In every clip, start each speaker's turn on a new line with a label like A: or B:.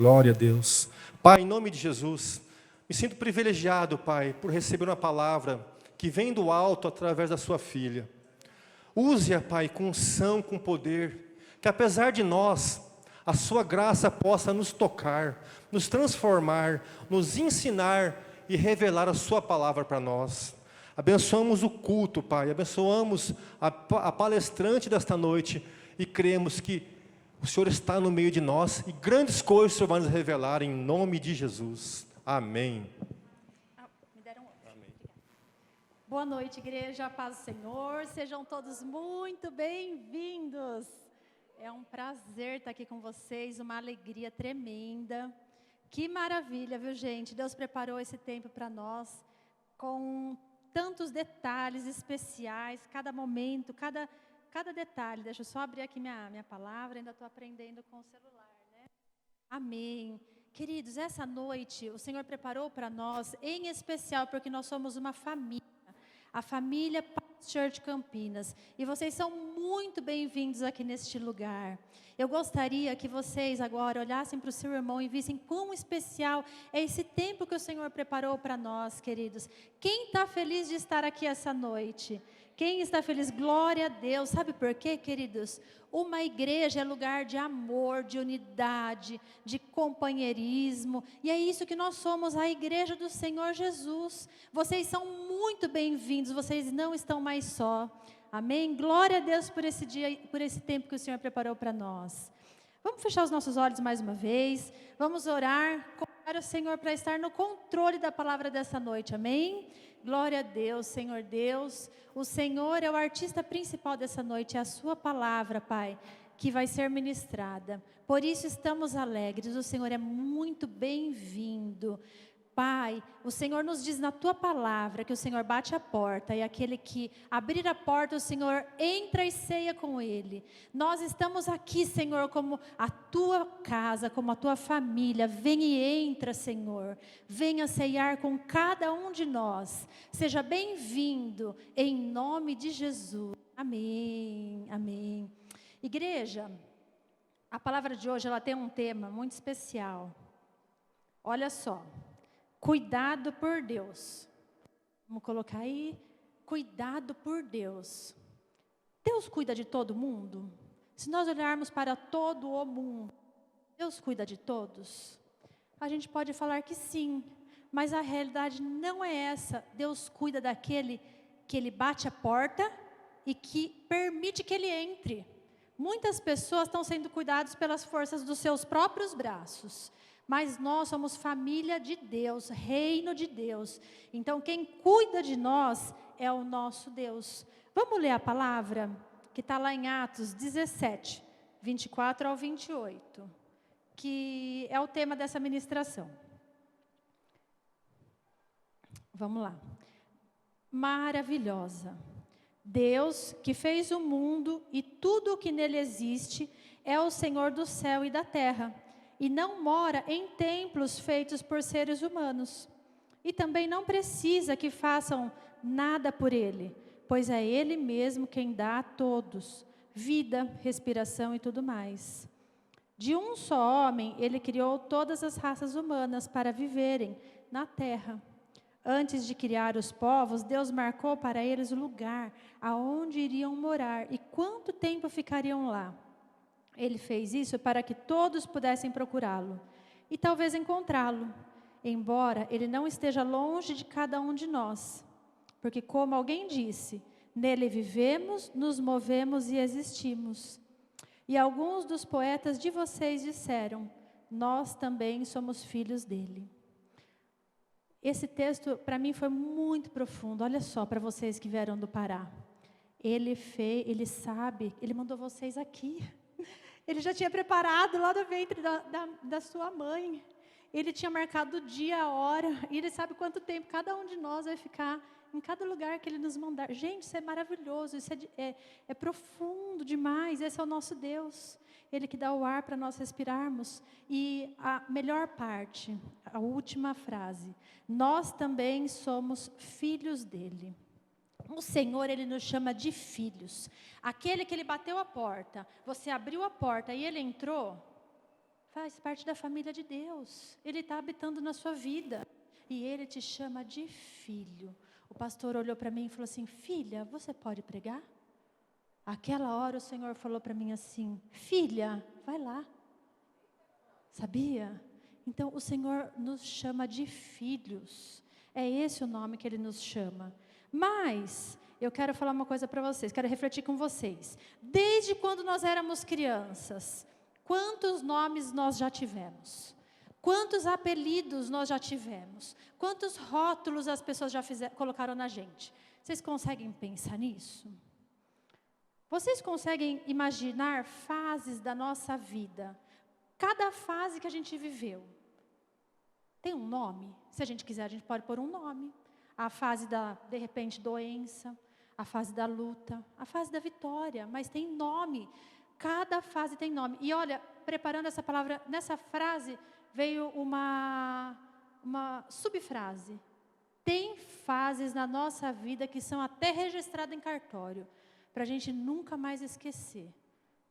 A: Glória a Deus. Pai, em nome de Jesus, me sinto privilegiado, Pai, por receber uma palavra que vem do alto através da sua filha. Use-a, Pai, com unção, com poder, que apesar de nós, a sua graça possa nos tocar, nos transformar, nos ensinar e revelar a sua palavra para nós. Abençoamos o culto, Pai, abençoamos a palestrante desta noite e cremos que o Senhor está no meio de nós e grandes coisas o Senhor vai nos revelar em nome de Jesus. Amém.
B: Me deram outro. Amém. Boa noite, igreja, paz do Senhor. Sejam todos muito bem-vindos. É um prazer estar aqui com vocês, uma alegria tremenda. Que maravilha, viu, gente? Deus preparou esse tempo para nós com tantos detalhes especiais, cada momento, cada detalhe. Deixa eu só abrir aqui minha palavra, ainda estou aprendendo com o celular, né? Amém. Queridos, essa noite o Senhor preparou para nós, em especial porque nós somos uma família, a família Church Campinas, e vocês são muito bem-vindos aqui neste lugar. Eu gostaria que vocês agora olhassem para o seu irmão e vissem quão especial é esse tempo que o Senhor preparou para nós, queridos. Quem está feliz de estar aqui essa noite? Quem está feliz? Glória a Deus. Sabe por quê, queridos? Uma igreja é lugar de amor, de unidade, de companheirismo. E é isso que nós somos, a igreja do Senhor Jesus. Vocês são muito bem-vindos, vocês não estão mais só. Amém? Glória a Deus por esse dia, por esse tempo que o Senhor preparou para nós. Vamos fechar os nossos olhos mais uma vez. Vamos orar, convidar o Senhor para estar no controle da palavra dessa noite. Amém? Glória a Deus, Senhor Deus. O Senhor é o artista principal dessa noite, é a sua palavra, Pai, que vai ser ministrada. Por isso estamos alegres, o Senhor é muito bem-vindo. Pai, o Senhor nos diz na tua palavra que o Senhor bate a porta e aquele que abrir a porta, o Senhor entra e ceia com ele. Nós estamos aqui, Senhor, como a tua casa, como a tua família. Vem e entra, Senhor. Venha ceiar com cada um de nós. Seja bem-vindo em nome de Jesus. Amém, amém. Igreja, a palavra de hoje ela tem um tema muito especial. Olha só. Cuidado por Deus. Vamos colocar aí. Cuidado por Deus. Deus cuida de todo mundo? Se nós olharmos para todo o mundo, Deus cuida de todos? A gente pode falar que sim, mas a realidade não é essa. Deus cuida daquele que ele bate a porta e que permite que ele entre. Muitas pessoas estão sendo cuidadas pelas forças dos seus próprios braços. Mas nós somos família de Deus, reino de Deus. Então quem cuida de nós é o nosso Deus. Vamos ler a palavra que está lá em Atos 17, 24 ao 28. Que é o tema dessa ministração. Vamos lá. Maravilhosa. Deus que fez o mundo e tudo o que nele existe é o Senhor do céu e da terra. E não mora em templos feitos por seres humanos. E também não precisa que façam nada por ele, pois é ele mesmo quem dá a todos vida, respiração e tudo mais. De um só homem, ele criou todas as raças humanas para viverem na terra. Antes de criar os povos, Deus marcou para eles o lugar aonde iriam morar e quanto tempo ficariam lá. Ele fez isso para que todos pudessem procurá-lo e talvez encontrá-lo, embora ele não esteja longe de cada um de nós. Porque como alguém disse, nele vivemos, nos movemos e existimos. E alguns dos poetas de vocês disseram, nós também somos filhos dele. Esse texto para mim foi muito profundo. Olha só para vocês que vieram do Pará. Ele sabe, ele mandou vocês aqui. Ele já tinha preparado lá do ventre da sua mãe. Ele tinha marcado o dia, a hora. E ele sabe quanto tempo cada um de nós vai ficar em cada lugar que ele nos mandar. Gente, isso é maravilhoso. Isso é profundo demais. Esse é o nosso Deus. Ele que dá o ar para nós respirarmos. E a melhor parte, a última frase. Nós também somos filhos dele. O Senhor, Ele nos chama de filhos. Aquele que Ele bateu a porta, você abriu a porta e Ele entrou, faz parte da família de Deus. Ele está habitando na sua vida. E Ele te chama de filho. O pastor olhou para mim e falou assim: filha, você pode pregar? Aquela hora o Senhor falou para mim assim: filha, vai lá. Sabia? Então o Senhor nos chama de filhos. É esse o nome que Ele nos chama. Mas eu quero falar uma coisa para vocês, quero refletir com vocês. Desde quando nós éramos crianças, quantos nomes nós já tivemos? Quantos apelidos nós já tivemos? Quantos rótulos as pessoas já colocaram na gente? Vocês conseguem pensar nisso? Vocês conseguem imaginar fases da nossa vida? Cada fase que a gente viveu tem um nome? Se a gente quiser, a gente pode pôr um nome. A fase da, de repente, doença, a fase da luta, a fase da vitória, mas tem nome. Cada fase tem nome. E olha, preparando essa palavra, nessa frase veio uma subfrase. Tem fases na nossa vida que são até registradas em cartório, para a gente nunca mais esquecer.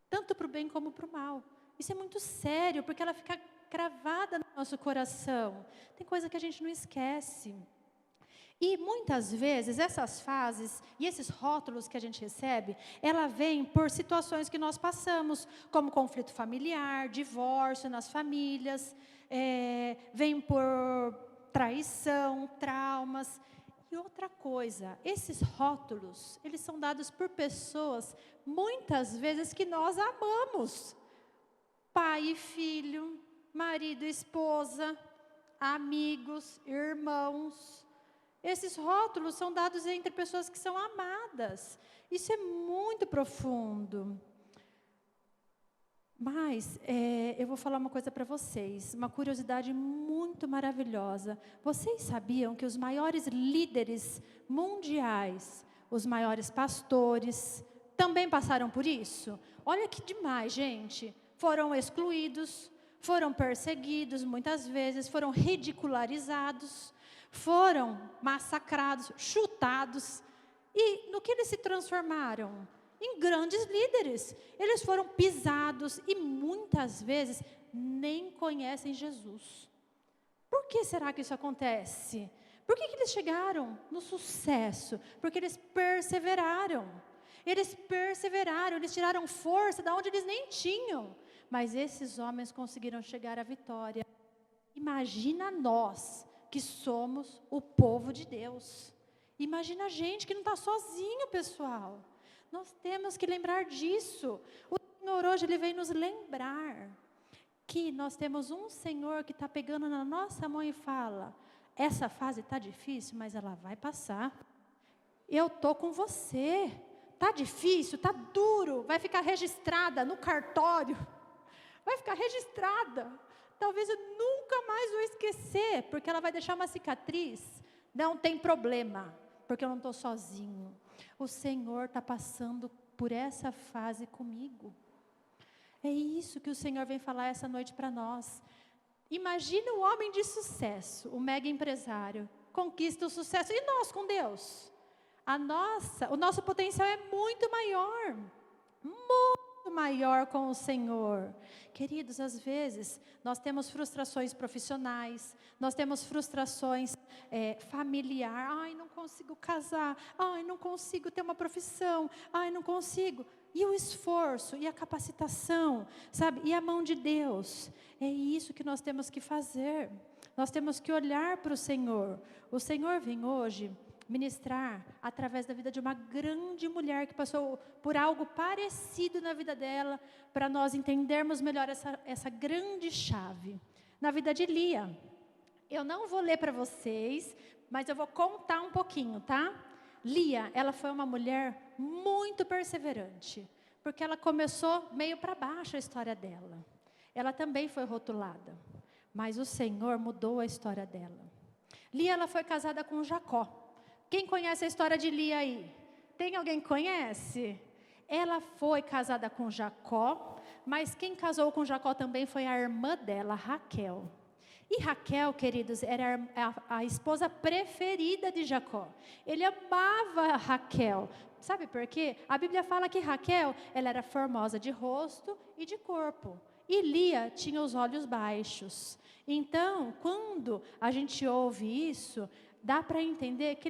B: Tanto para o bem como para o mal. Isso é muito sério, porque ela fica cravada no nosso coração. Tem coisa que a gente não esquece. E muitas vezes essas fases e esses rótulos que a gente recebe, ela vem por situações que nós passamos, como conflito familiar, divórcio nas famílias, vem por traição, traumas. E outra coisa, esses rótulos, eles são dados por pessoas, muitas vezes, que nós amamos. Pai e filho, marido e esposa, amigos, irmãos. Esses rótulos são dados entre pessoas que são amadas. Isso é muito profundo. Mas eu vou falar uma coisa para vocês, uma curiosidade muito maravilhosa. Vocês sabiam que os maiores líderes mundiais, os maiores pastores, também passaram por isso? Olha que demais, gente. Foram excluídos, foram perseguidos muitas vezes, foram ridicularizados, foram massacrados, chutados. E no que eles se transformaram? Em grandes líderes. Eles foram pisados e muitas vezes nem conhecem Jesus. Por que será que isso acontece? Por que eles chegaram no sucesso? Porque eles perseveraram. Eles perseveraram, eles tiraram força da onde eles nem tinham. Mas esses homens conseguiram chegar à vitória. Imagina nós, que somos o povo de Deus. Imagina a gente que não está sozinho, pessoal. Nós temos que lembrar disso. O Senhor hoje, Ele vem nos lembrar que nós temos um Senhor que está pegando na nossa mão e fala: essa fase está difícil, mas ela vai passar. Eu estou com você. Está difícil, está duro, vai ficar registrada no cartório. Vai ficar registrada. Talvez eu nunca mais vou esquecer, porque ela vai deixar uma cicatriz. Não tem problema, porque eu não estou sozinho. O Senhor está passando por essa fase comigo. É isso que o Senhor vem falar essa noite para nós. Imagina o homem de sucesso, o mega empresário, conquista o sucesso. E nós com Deus? O nosso potencial é muito maior. Muito maior com o Senhor. Queridos, às vezes, nós temos frustrações profissionais, nós temos frustrações familiares. Ai, não consigo casar. Ai, não consigo ter uma profissão. Ai, não consigo. E o esforço, e a capacitação, sabe? E a mão de Deus. É isso que nós temos que fazer. Nós temos que olhar para o Senhor. O Senhor vem hoje ministrar através da vida de uma grande mulher que passou por algo parecido na vida dela, para nós entendermos melhor essa grande chave. Na vida de Lia, eu não vou ler para vocês, mas eu vou contar um pouquinho, tá? Lia, ela foi uma mulher muito perseverante, porque ela começou meio para baixo a história dela. Ela também foi rotulada, mas o Senhor mudou a história dela. Lia, ela foi casada com Jacó. Quem conhece a história de Lia aí? Tem alguém que conhece? Ela foi casada com Jacó, mas quem casou com Jacó também foi a irmã dela, Raquel. E Raquel, queridos, era a esposa preferida de Jacó. Ele amava Raquel. Sabe por quê? A Bíblia fala que Raquel, ela era formosa de rosto e de corpo. E Lia tinha os olhos baixos. Então, quando a gente ouve isso, dá para entender que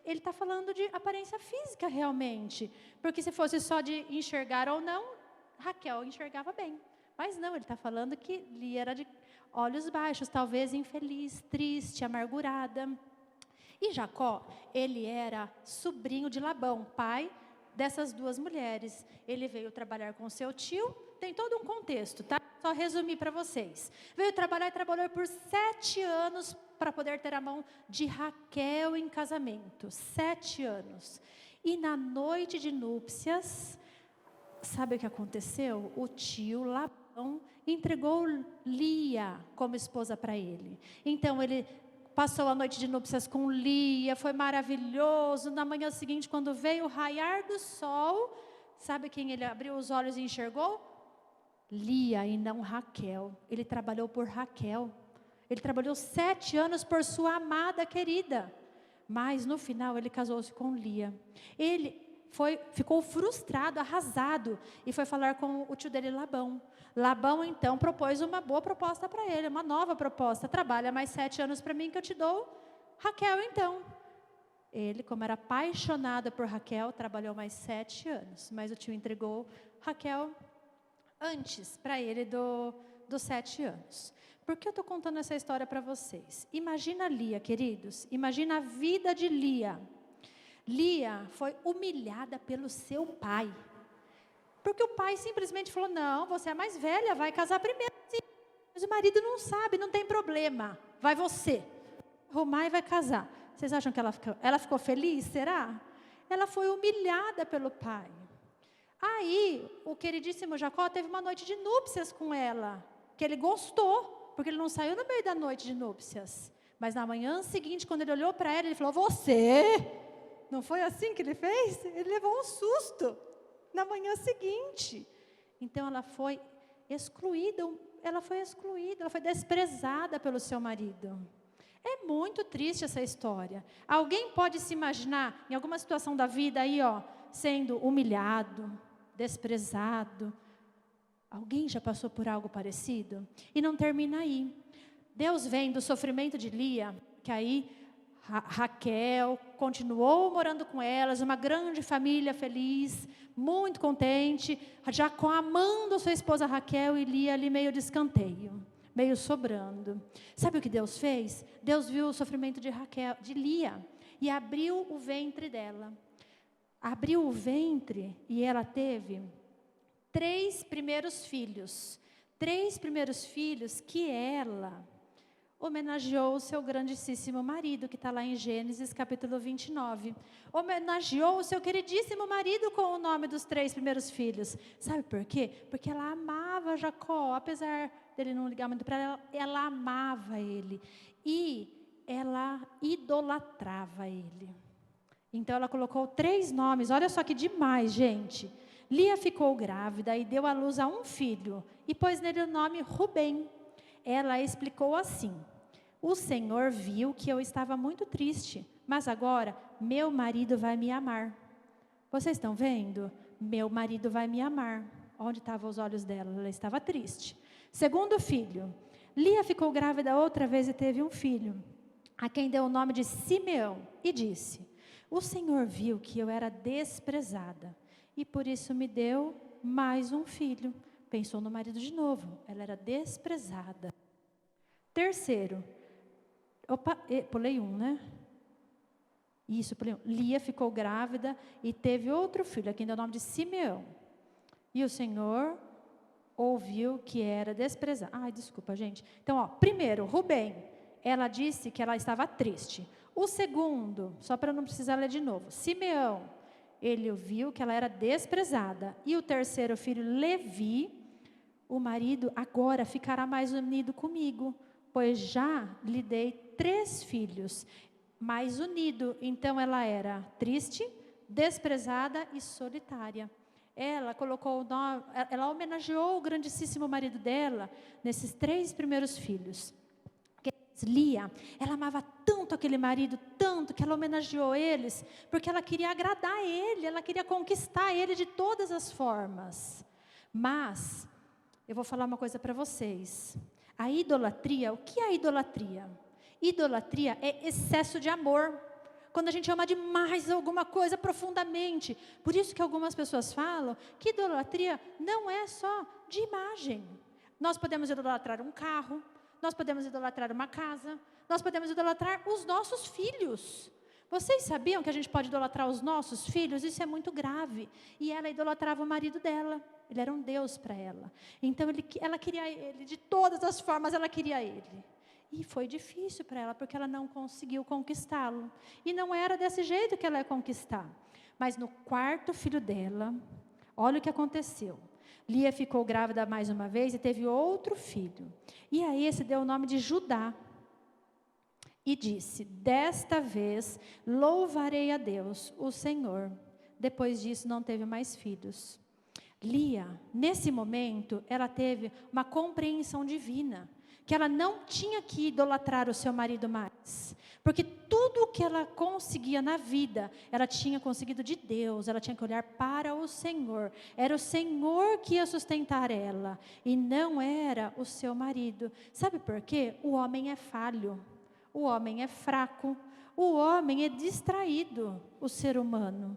B: ele está falando de aparência física realmente. Porque se fosse só de enxergar ou não, Raquel enxergava bem. Mas não, ele está falando que Lia era de olhos baixos, talvez infeliz, triste, amargurada. E Jacó, ele era sobrinho de Labão, pai dessas duas mulheres. Ele veio trabalhar com seu tio, tem todo um contexto, tá? Só resumir para vocês. Veio trabalhar e trabalhou por 7 anos para poder ter a mão de Raquel em casamento. 7 anos. E na noite de núpcias, sabe o que aconteceu? O tio Labão entregou Lia como esposa para ele. Então ele passou a noite de núpcias com Lia, foi maravilhoso. Na manhã seguinte, quando veio o raiar do sol, sabe quem ele abriu os olhos e enxergou? Lia e não Raquel. Ele trabalhou por Raquel. Ele trabalhou 7 anos por sua amada querida. Mas no final ele casou-se com Lia. Ele ficou frustrado, arrasado, e foi falar com o tio dele, Labão. Labão então propôs uma boa proposta para ele, uma nova proposta. Trabalha mais 7 anos para mim que eu te dou Raquel então. Ele, como era apaixonado por Raquel, trabalhou mais 7 anos. Mas o tio entregou Raquel antes para ele dos 7 anos. Por que eu estou contando essa história para vocês? Imagina Lia, queridos. Imagina a vida de Lia. Lia foi humilhada pelo seu pai. Porque o pai simplesmente falou, não, você é mais velha, vai casar primeiro. Sim. Mas o marido não sabe, não tem problema. Vai você. Arrumar e vai casar. Vocês acham que ela ficou feliz? Será? Ela foi humilhada pelo pai. Aí, o queridíssimo Jacó teve uma noite de núpcias com ela. Que ele gostou, porque ele não saiu no meio da noite de núpcias. Mas na manhã seguinte, quando ele olhou para ela, ele falou, você... Não foi assim que ele fez? Ele levou um susto na manhã seguinte. Então ela foi excluída, ela foi desprezada pelo seu marido. É muito triste essa história. Alguém pode se imaginar em alguma situação da vida aí, sendo humilhado, desprezado? Alguém já passou por algo parecido? E não termina aí. Deus vem do sofrimento de Lia, que aí Raquel continuou morando com elas, uma grande família feliz, muito contente. Jacó amando a sua esposa Raquel e Lia ali meio de escanteio, meio sobrando. Sabe o que Deus fez? Deus viu o sofrimento de Lia e abriu o ventre dela. Abriu o ventre e ela teve 3 primeiros filhos. 3 primeiros filhos que ela homenageou o seu grandíssimo marido, que está lá em Gênesis capítulo 29. Homenageou o seu queridíssimo marido com o nome dos 3 primeiros filhos. Sabe por quê? Porque ela amava Jacó, apesar dele não ligar muito para ela, ela amava ele. E ela idolatrava ele. Então ela colocou 3 nomes, olha só que demais, gente. Lia ficou grávida e deu à luz a um filho, e pôs nele o nome Rubem. Ela explicou assim: o Senhor viu que eu estava muito triste, mas agora meu marido vai me amar. Vocês estão vendo? Meu marido vai me amar. Onde estavam os olhos dela? Ela estava triste. Segundo filho, Lia ficou grávida outra vez e teve um filho, a quem deu o nome de Simeão, e disse: o Senhor viu que eu era desprezada, e por isso me deu mais um filho. Pensou no marido de novo, ela era desprezada. Terceiro, pulei um, né? Isso, pulei um. Lia ficou grávida e teve outro filho, a quem deu o nome de Simeão. E o Senhor ouviu que era desprezada. Ai, desculpa, gente. Então, primeiro, Rubem, ela disse que ela estava triste. O segundo, só para não precisar ler de novo, Simeão, ele ouviu que ela era desprezada. E o terceiro filho, Levi, o marido agora ficará mais unido comigo, pois já lhe dei 3 filhos, mais unido. Então ela era triste, desprezada e solitária. Ela colocou o nome, ela homenageou o grandíssimo marido dela nesses 3 primeiros filhos. Lia, ela amava tanto aquele marido, tanto que ela homenageou eles, porque ela queria agradar ele, ela queria conquistar ele de todas as formas. Mas eu vou falar uma coisa para vocês. A idolatria, o que é a idolatria? Idolatria é excesso de amor. Quando a gente ama demais alguma coisa profundamente. Por isso que algumas pessoas falam que idolatria não é só de imagem. Nós podemos idolatrar um carro, nós podemos idolatrar uma casa, nós podemos idolatrar os nossos filhos. Vocês sabiam que a gente pode idolatrar os nossos filhos? Isso é muito grave. E ela idolatrava o marido dela. Ele era um Deus para ela. Então ela queria ele, de todas as formas ela queria ele. E foi difícil para ela, porque ela não conseguiu conquistá-lo. E não era desse jeito que ela ia conquistar. Mas no quarto filho dela, olha o que aconteceu. Lia ficou grávida mais uma vez e teve outro filho. E a esse deu o nome de Judá. E disse, desta vez louvarei a Deus, o Senhor. Depois disso não teve mais filhos. Lia, nesse momento, ela teve uma compreensão divina. Que ela não tinha que idolatrar o seu marido mais. Porque tudo o que ela conseguia na vida, ela tinha conseguido de Deus. Ela tinha que olhar para o Senhor. Era o Senhor que ia sustentar ela. E não era o seu marido. Sabe por quê? O homem é falho. O homem é fraco. O homem é distraído, o ser humano.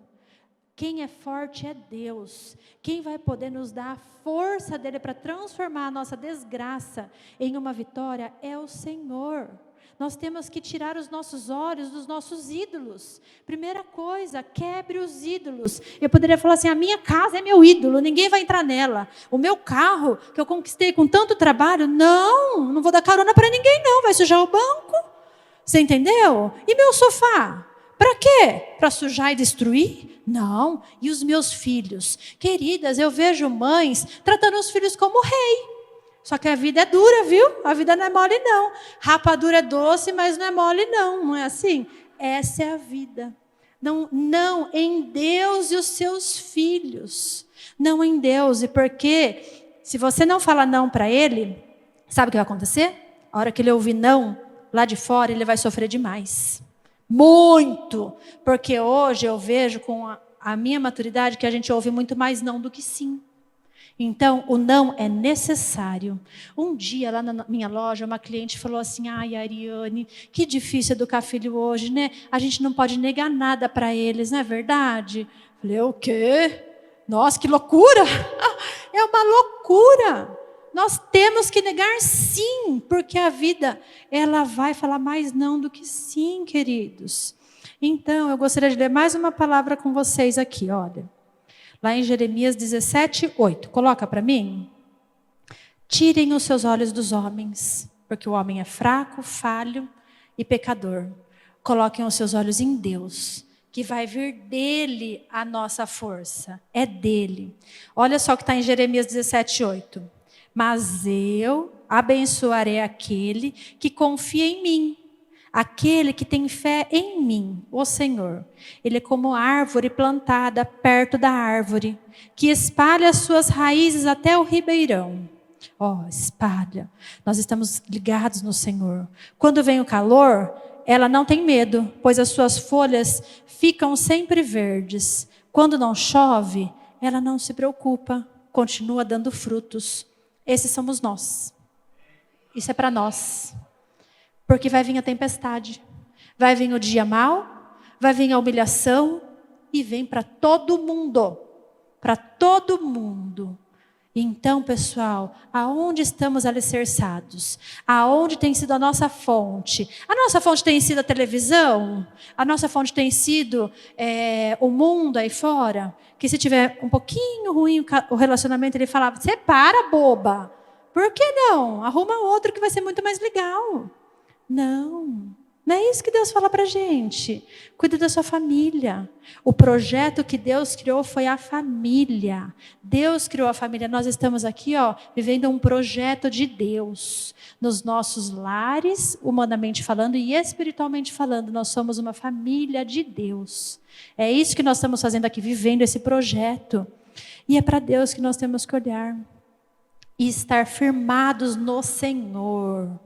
B: Quem é forte é Deus. Quem vai poder nos dar a força dele para transformar a nossa desgraça em uma vitória é o Senhor. Nós temos que tirar os nossos olhos dos nossos ídolos. Primeira coisa, quebre os ídolos. Eu poderia falar assim, a minha casa é meu ídolo, ninguém vai entrar nela. O meu carro, que eu conquistei com tanto trabalho, não vou dar carona para ninguém não, vai sujar o banco. Você entendeu? E meu sofá? Para quê? Para sujar e destruir? Não. E os meus filhos? Queridas, eu vejo mães tratando os filhos como rei. Só que a vida é dura, viu? A vida não é mole, não. Rapadura é doce, mas não é mole, não. Não é assim? Essa é a vida. Não em Deus e os seus filhos. Não em Deus. E porque, se você não fala não para ele, sabe o que vai acontecer? A hora que ele ouvir não, lá de fora, ele vai sofrer demais. Muito. Porque hoje eu vejo com a minha maturidade que a gente ouve muito mais não do que sim. Então, o não é necessário. Um dia, lá na minha loja, uma cliente falou assim, ai, Ariane, que difícil educar filho hoje, né? A gente não pode negar nada para eles, não é verdade? Falei, o quê? Nossa, que loucura! É uma loucura! Nós temos que negar sim, porque a vida, ela vai falar mais não do que sim, queridos. Então, eu gostaria de ler mais uma palavra com vocês aqui, olha. Lá em Jeremias 17:8. Coloca para mim. Tirem os seus olhos dos homens, porque o homem é fraco, falho e pecador. Coloquem os seus olhos em Deus, que vai vir dele a nossa força. É dele. Olha só o que está em Jeremias 17:8. Mas eu abençoarei aquele que confia em mim. Aquele que tem fé em mim, o Senhor. Ele é como árvore plantada perto da árvore, que espalha as suas raízes até o ribeirão. Espalha. Nós estamos ligados no Senhor. Quando vem o calor, ela não tem medo, pois as suas folhas ficam sempre verdes. Quando não chove, ela não se preocupa, continua dando frutos. Esses somos nós. Isso é para nós. Porque vai vir a tempestade, vai vir o dia mau, vai vir a humilhação e vem para todo mundo. Para todo mundo. Então, pessoal, aonde estamos alicerçados? Aonde tem sido a nossa fonte? A nossa fonte tem sido a televisão? A nossa fonte tem sido o mundo aí fora? Que se tiver um pouquinho ruim o relacionamento, ele falava, separa, boba. Por que não? Arruma outro que vai ser muito mais legal. Não é isso que Deus fala para a gente. Cuida da sua família. O projeto que Deus criou foi a família. Deus criou a família. Nós estamos aqui, vivendo um projeto de Deus. Nos nossos lares, humanamente falando e espiritualmente falando, nós somos uma família de Deus. É isso que nós estamos fazendo aqui, vivendo esse projeto. E é para Deus que nós temos que olhar. E estar firmados no Senhor.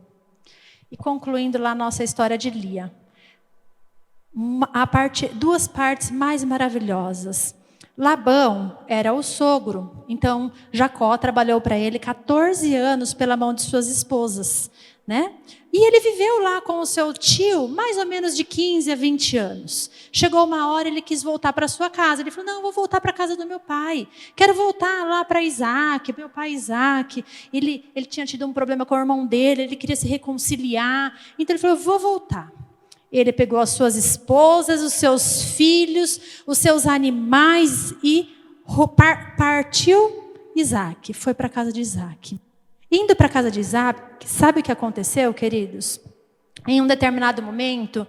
B: E concluindo lá a nossa história de Lia. Duas partes mais maravilhosas. Labão era o sogro, então Jacó trabalhou para ele 14 anos pela mão de suas esposas, né? E ele viveu lá com o seu tio mais ou menos de 15 a 20 anos. Chegou uma hora, ele quis voltar para sua casa. Ele falou, não, eu vou voltar para a casa do meu pai. Quero voltar lá para Isaac, meu pai Isaac. Ele tinha tido um problema com o irmão dele, ele queria se reconciliar. Então ele falou, eu vou voltar. Ele pegou as suas esposas, os seus filhos, os seus animais e partiu Isaac. Foi para a casa de Isaac. Indo para a casa de Isaac, sabe o que aconteceu, queridos? Em um determinado momento,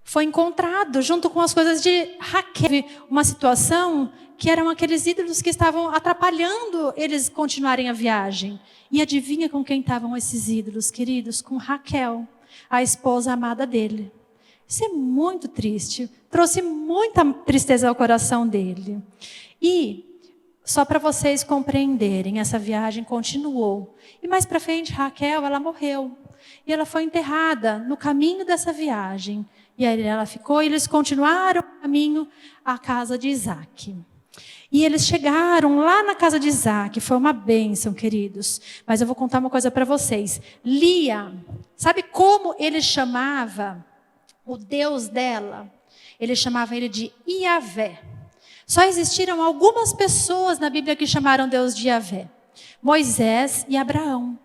B: foi encontrado, junto com as coisas de Raquel, uma situação que eram aqueles ídolos que estavam atrapalhando eles continuarem a viagem. E adivinha com quem estavam esses ídolos, queridos? Com Raquel, a esposa amada dele. Isso é muito triste, trouxe muita tristeza ao coração dele. E só para vocês compreenderem, essa viagem continuou. E mais para frente, Raquel, ela morreu. E ela foi enterrada no caminho dessa viagem. E aí ela ficou, e eles continuaram o caminho à casa de Isaac. E eles chegaram lá na casa de Isaac. Foi uma bênção, queridos. Mas eu vou contar uma coisa para vocês. Lia, sabe como ele chamava o Deus dela? Ele chamava ele de Iavé. Só existiram algumas pessoas na Bíblia que chamaram Deus de Iavé. Moisés e Abraão.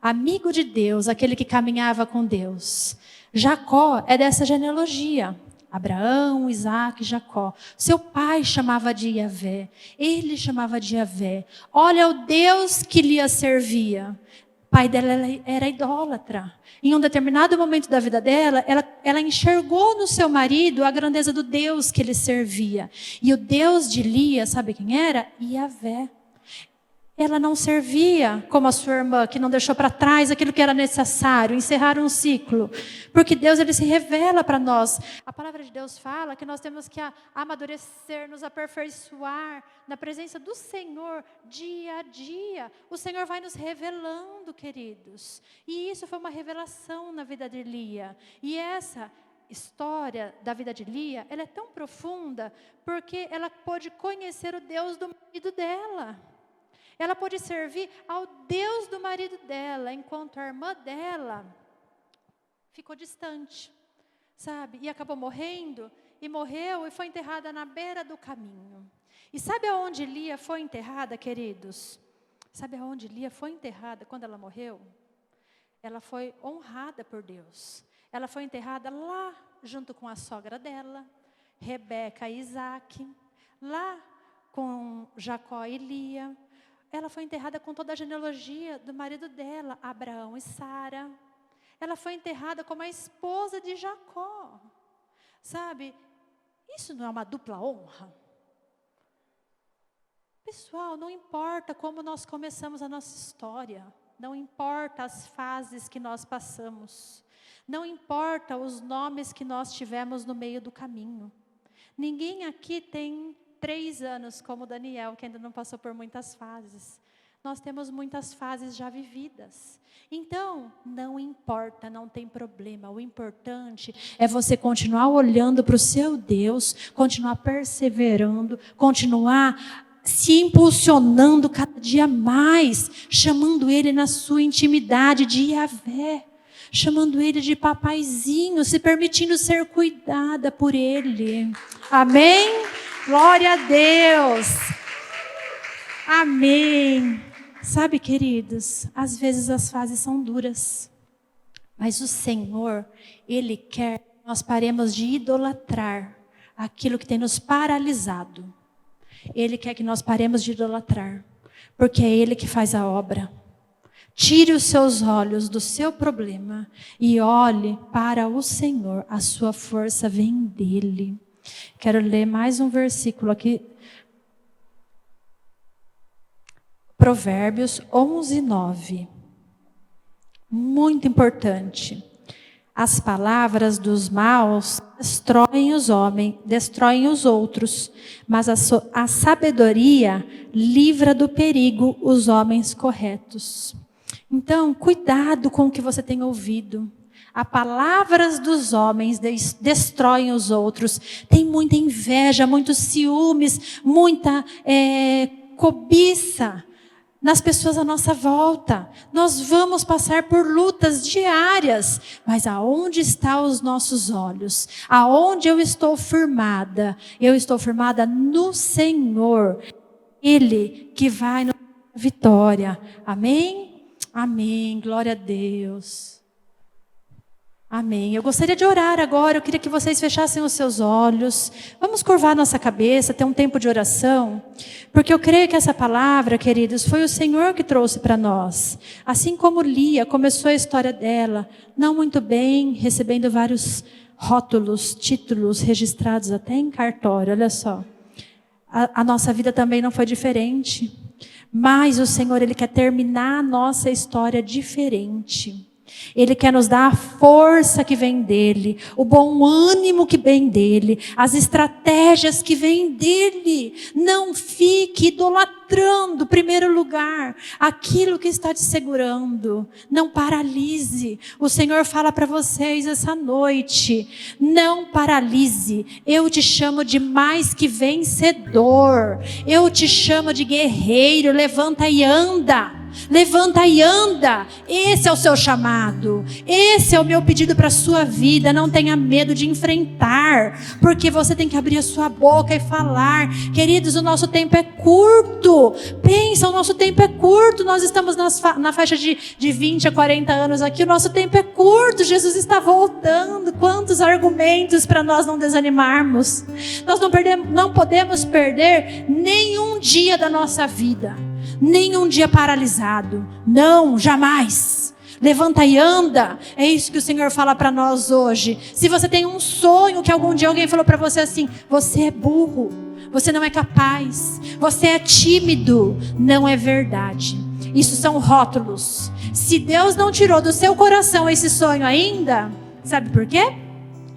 B: Amigo de Deus, aquele que caminhava com Deus. Jacó é dessa genealogia. Abraão, Isaac, Jacó. Seu pai chamava de Iavé. Ele chamava de Iavé. Olha o Deus que Lia servia. O pai dela era idólatra. Em um determinado momento da vida dela, ela enxergou no seu marido a grandeza do Deus que ele servia. E o Deus de Lia, sabe quem era? Iavé. Ela não servia como a sua irmã, que não deixou para trás aquilo que era necessário, encerrar um ciclo. Porque Deus, ele se revela para nós. A palavra de Deus fala que nós temos que amadurecer, nos aperfeiçoar na presença do Senhor dia a dia. O Senhor vai nos revelando, queridos. E isso foi uma revelação na vida de Lia. E essa história da vida de Lia, ela é tão profunda, porque ela pôde conhecer o Deus do marido dela. Ela pôde servir ao Deus do marido dela, enquanto a irmã dela ficou distante, sabe? E acabou morrendo, e morreu e foi enterrada na beira do caminho. E sabe aonde Lia foi enterrada, queridos? Sabe aonde Lia foi enterrada quando ela morreu? Ela foi honrada por Deus. Ela foi enterrada lá, junto com a sogra dela, Rebeca e Isaac, lá com Jacó e Lia. Ela foi enterrada com toda a genealogia do marido dela, Abraão e Sara. Ela foi enterrada como a esposa de Jacó. Sabe, isso não é uma dupla honra? Pessoal, não importa como nós começamos a nossa história. Não importa as fases que nós passamos. Não importa os nomes que nós tivemos no meio do caminho. Ninguém aqui tem 3 anos, como Daniel, que ainda não passou por muitas fases. Nós temos muitas fases já vividas. Então, não importa, não tem problema. O importante é você continuar olhando para o seu Deus, continuar perseverando, continuar se impulsionando cada dia mais, chamando Ele na sua intimidade de Iavé, chamando Ele de papaizinho, se permitindo ser cuidada por Ele. Amém? Glória a Deus. Amém. Sabe, queridos, às vezes as fases são duras, mas o Senhor, Ele quer que nós paremos de idolatrar aquilo que tem nos paralisado. Ele quer que nós paremos de idolatrar, porque é Ele que faz a obra. Tire os seus olhos do seu problema e olhe para o Senhor. A sua força vem dEle. Quero ler mais um versículo aqui. Provérbios 11:9. Muito importante. As palavras dos maus destroem os homens, destroem os outros, mas a sabedoria livra do perigo os homens corretos. Então, cuidado com o que você tem ouvido. As palavras dos homens destroem os outros. Tem muita inveja, muitos ciúmes, muita cobiça nas pessoas à nossa volta. Nós vamos passar por lutas diárias, mas aonde estão os nossos olhos? Aonde eu estou firmada? Eu estou firmada no Senhor. Ele que vai nos dar vitória. Amém? Amém. Glória a Deus. Amém. Eu gostaria de orar agora. Eu queria que vocês fechassem os seus olhos. Vamos curvar nossa cabeça, ter um tempo de oração. Porque eu creio que essa palavra, queridos, foi o Senhor que trouxe para nós. Assim como Lia começou a história dela, não muito bem, recebendo vários rótulos, títulos registrados até em cartório. Olha só. A nossa vida também não foi diferente. Mas o Senhor, Ele quer terminar a nossa história diferente. Ele quer nos dar a força que vem dEle, o bom ânimo que vem dEle, as estratégias que vêm dEle. Não fique idolatrando, em primeiro lugar, aquilo que está te segurando. Não paralise. O Senhor fala para vocês essa noite, não paralise. Eu te chamo de mais que vencedor. Eu te chamo de guerreiro. Levanta e anda. Levanta e anda. Esse é o seu chamado. Esse é o meu pedido para a sua vida. Não tenha medo de enfrentar, porque você tem que abrir a sua boca e falar. Queridos, o nosso tempo é curto. Pensa, o nosso tempo é curto. Nós estamos na faixa de 20 a 40 anos aqui. O nosso tempo é curto. Jesus está voltando. Quantos argumentos para nós não desanimarmos. Nós não podemos perder nenhum dia da nossa vida. Nenhum dia paralisado. Não, jamais. Levanta e anda. É isso que o Senhor fala para nós hoje. Se você tem um sonho que algum dia alguém falou para você assim, você é burro, você não é capaz, você é tímido, não é verdade. Isso são rótulos. Se Deus não tirou do seu coração esse sonho ainda, sabe por quê?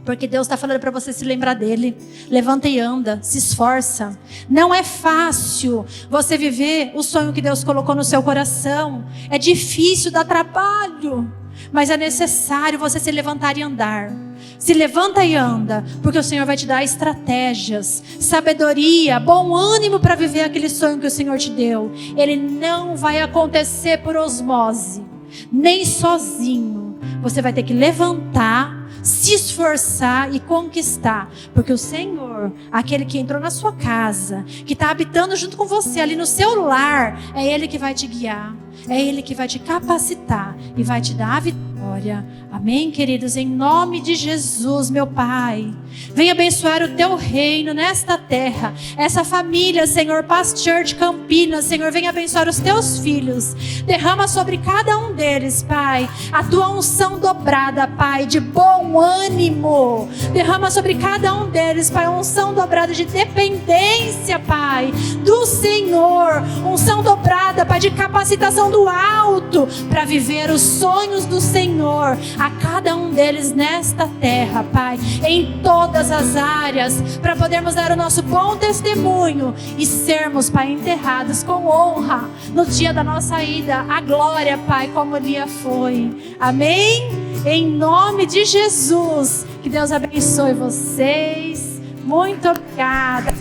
B: Porque Deus está falando para você se lembrar dele. Levanta e anda, se esforça. Não é fácil você viver o sonho que Deus colocou no seu coração. É difícil, dá trabalho. Mas é necessário você se levantar e andar. Se levanta e anda, porque o Senhor vai te dar estratégias, sabedoria, bom ânimo para viver aquele sonho que o Senhor te deu. Ele não vai acontecer por osmose, nem sozinho. Você vai ter que levantar, se esforçar e conquistar, porque o Senhor, aquele que entrou na sua casa, que está habitando junto com você ali no seu lar, é Ele que vai te guiar, é Ele que vai te capacitar e vai te dar a vitória. Amém, queridos? Em nome de Jesus, meu Pai, venha abençoar o teu reino nesta terra, essa família, Senhor, Paz Church Campinas, Senhor, venha abençoar os teus filhos, derrama sobre cada um deles, Pai, a tua unção dobrada, Pai, de bom ânimo, derrama sobre cada um deles, Pai, unção dobrada de dependência, Pai, do Senhor, unção dobrada, Pai, de capacitação do alto, para viver os sonhos do Senhor, a cada um deles nesta terra, Pai, em todas as áreas, para podermos dar o nosso bom testemunho e sermos, Pai, enterrados com honra no dia da nossa ida, a glória, Pai, como Lia foi. Amém? Em nome de Jesus, que Deus abençoe vocês. Muito obrigada.